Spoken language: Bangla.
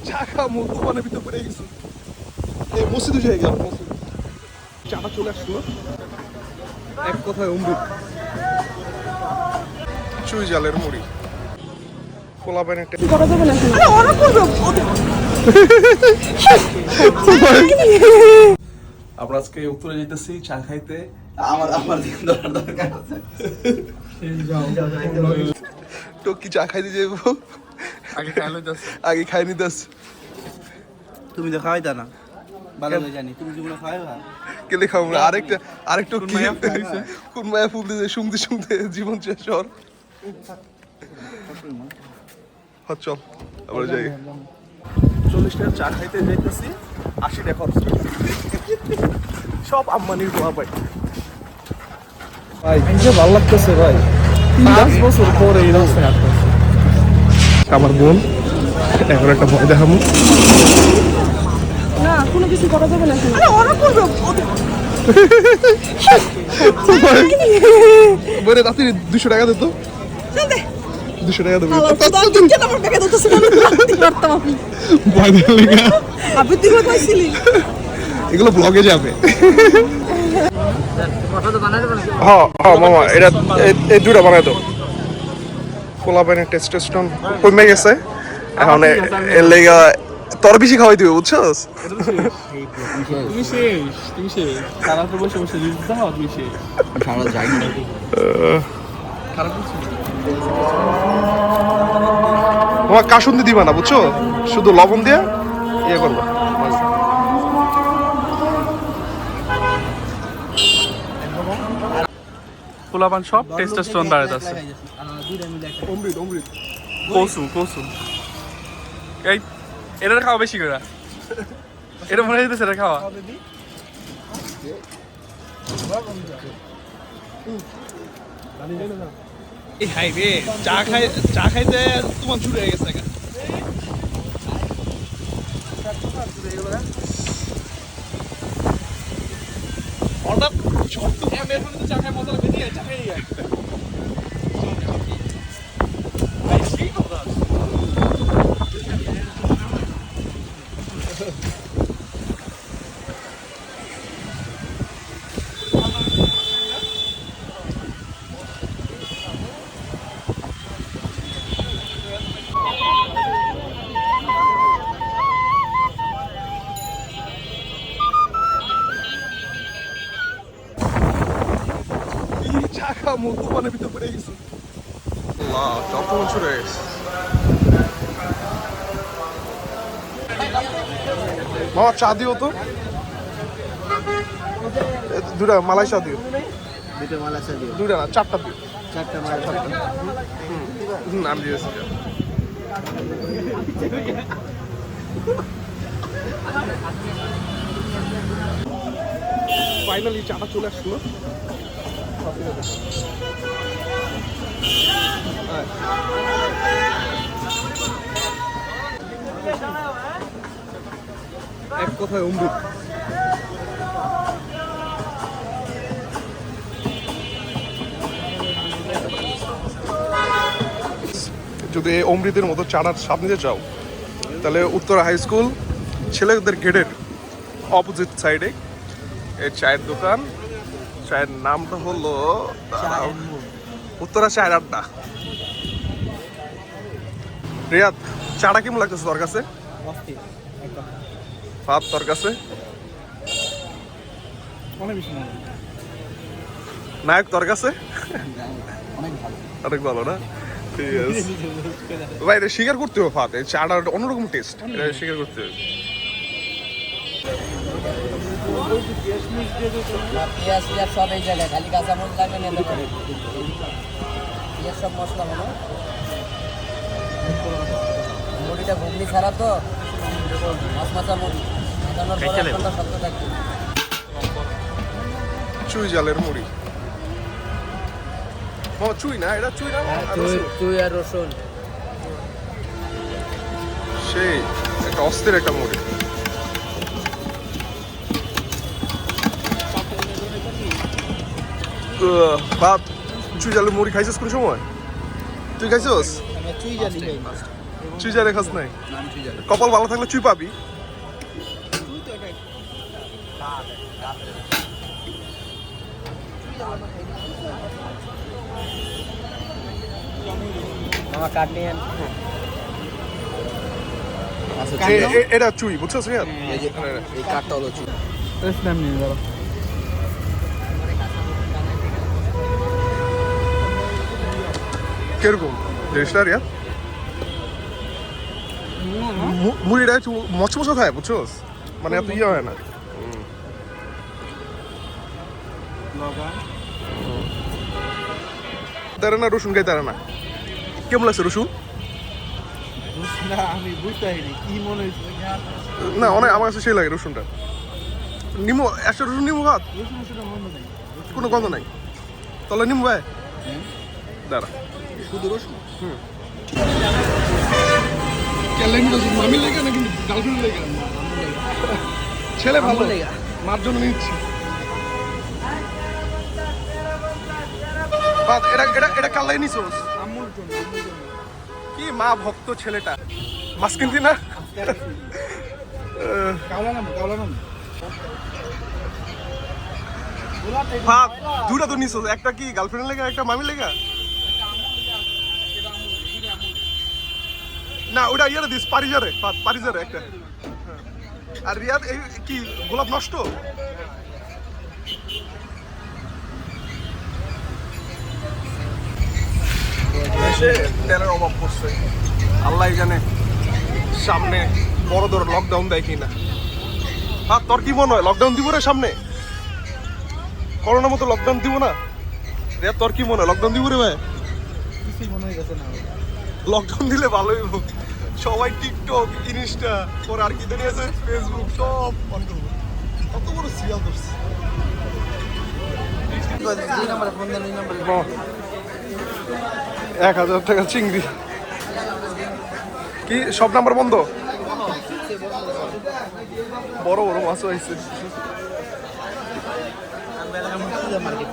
চা খামো দোকানের ভিতরে পড়ে গেছি। এই মসজিদে যাই গেল, মসজিদ চাটা চলে আসলো। এক কথায় অমৃত। চুই জালের মুড়ি কোলা পানি একটা করা যাবে না। আরে ওরা করবে। আমরা আজকে উত্তরে যাইতেছি চা খাইতে। আমার দিকে ধরার দরকার আছে। টকি চা খাইতে যাইবো। আগে খাই নিতেছ। তুমি তো খাওয়াইতা না, ভালো করে জানি তুমি যেগুলো খাওয়াইবা। কেলে খাবো না? আরেকটু কোন মায়া ফুল দিয়ে শুনতে শুনতে জীবন শেষ হর। চল আমরা যাই। 40 টাকা চা খাইতে যাইতেছি, 80 টাকা খরচ করছি। সব আম্মানির দোয়া পাই। ভাই যে ভালো লাগতেছে ভাই, 5 বছর পরে এই রাস্তায় হাঁটতেছি। আমার বোন এখন একটা ভয় দেখাবো না, কোনো কিছু করা যাবে না। আরে ওরা করবে। বলে তাতে 200 টাকা দিত। 200 টাকা দেবো। আমার ব্যাগে ধরতেছে না, পারতাম আমি। ভয় দেওয়ার লেগে আপনি তুই কইছিলি এগুলো ব্লগে যাবে। হ্যাঁ হ্যাঁ মামা, এটা এই দুটা বানাই দাও। কোলা পানি টেস্টোস্টেরন কমে গেছে, এখন এর লেগা তোর বেশি খাওয়াই দিবে, বুঝছস? তুমি শেষ সারা তো বসে বসে রিলস দাও, তুমি শেষ সারা যাই না। খারাপ কিছু তোমার কাসুন্দি দিবা না, বুঝছো? শুধু লবণ দিয়ে ইয়ে করবা। পোলাপান সব টেস্টোস্টেরন বাড়াইতেছে। অমৃত অমৃত। কসু এই এটা খাওয়া বেশি করে, এটা মনে হইতেছে এটা খাওয়া। এই হাই রে, চা খাইতে তোমার শুরু হয়ে গেছে। হঠাৎ ছোট্ট ক্যামেরার সামনে চা খাই মজা লাগে, চা খাই ভাই ঠিক কথা। চা খামো দোকানের ভিতরে পড়ে গেছি। চপ্পল ছুড়ে গেছে। মামা চা দিও তো, দুটা মালাই চা দিও। দুটো মালা চা দিও। দুটা না, 4টা দিও। 4টা মালা চা দিও। নাম দিয়েছি। ফাইনালি চাটা চলে আসলো। এক কথায় অমৃত। যদি এই অমৃতের মতো চাটার স্বাদ নিতে চাও, তাহলে উত্তরা হাই স্কুল ছেলেদের গেটের অপোজিট সাইডে এই চায়ের দোকান। চায়ের নামটা হলো উত্তরা চায়ের আড্ডা। রিয়াদ, চাটা কেমন লাগতেছে তোর কাছে? ভাব তোর কাছে অনেক বেশি মনে হয়। নায়ক তোর কাছে অনেক ভালো। অনেক ভালো না? ঠিক আছে ভাই, এটা স্বীকার করতে হবে। ফাত এই চাটা অন্যরকম টেস্ট, এটা স্বীকার করতে হবে। পেঁয়াজ সব এই জায়গায়, খালি কাঁচামরিচ লাগবে নিতে পারে। পেঁয়াজ সব মশলা হলো, মুড়িটা ঘুগনি ছাড়া তো মাছ মাছা মুড়ি মাখানোর পরে একটা শক্ত থাকবে। চুই জালের মুড়ি। চুই না, এটা চুই না, চুই আর রসুন। সেই একটা অস্থির একটা মুড়ি। ভাত চুই জালের মুড়ি খাইছিস কোন সময়? তুই খাইছিস? চুই জালি চুই জারে খাস নাই? নাম ঠিক আছে কপাল ভালো থাকলে চুই পাবি। মামা কাট নিয়ে আন। আচ্ছা এটা চুই বুঝছো রিয়াদ? এই যে এই কাঠটা হলো চুল স্ন্যাপ নিয়ে দাঁড়া। কিরকম জিনিসটা রিয়াদ? মুড়িটা একটু মচমচা থাকে বুঝছোস, মানে এত ইয়ে হয় না। তারা না রসুন খাই তারা না। কেমন লাগছে রসুন? না আমি বুঝতে পারিনি কি মনে হয়েছে না অনেক আমার কাছে সেই লাগে রসুনটা। নিমু একটা রসুন নিমু ভাত কোনো গন্ধ নাই। তাহলে নিমু ভাই দাঁড়া শুধু রসুন মামি লেগে না কিন্তু গার্লফ্রেন্ড লেগে ছেলে ভালো মার জন্য নিচ্ছি। এটা এটা এটা কাল্লাই নিছোস কি মা ভক্ত ছেলেটা মাছ কিনতি না? কাওলা নাম ভাত দুটা তো নিছোস, একটা কি গার্লফ্রেন্ড লেগে একটা মামি লেগে? না ওটা ইয়ারে দিস পারিজারে পারিজারে একটা। আর রিয়াদ এই কি গোলাপ নষ্ট? দেশে তেলের অভাব পড়ছে, আল্লাহ জানে সামনে বড় ধর লকডাউন দেয় কিনা। হ্যাঁ তোর কি মনে হয় লকডাউন দিব রে সামনে? করোনার মতো লকডাউন দিব না রিয়াদ? তোর কি মনে হয় লকডাউন দিব রে ভাই? কিছুই মনে হয়ে গেছে না লকডাউন দিলে ভালোই হোক, সবাই টিকটক ইনস্টা পরে আর কি জানি আছে ফেসবুক সব বন্ধ হবে। কত বড় সিরিয়াল করছে। এই নাম্বারে ফোন দেন এই নাম্বারে 1000 টাকা চিংড়ি কি সব নাম্বার বন্ধ? বড় বড় মাছও আইছে। মার্কেট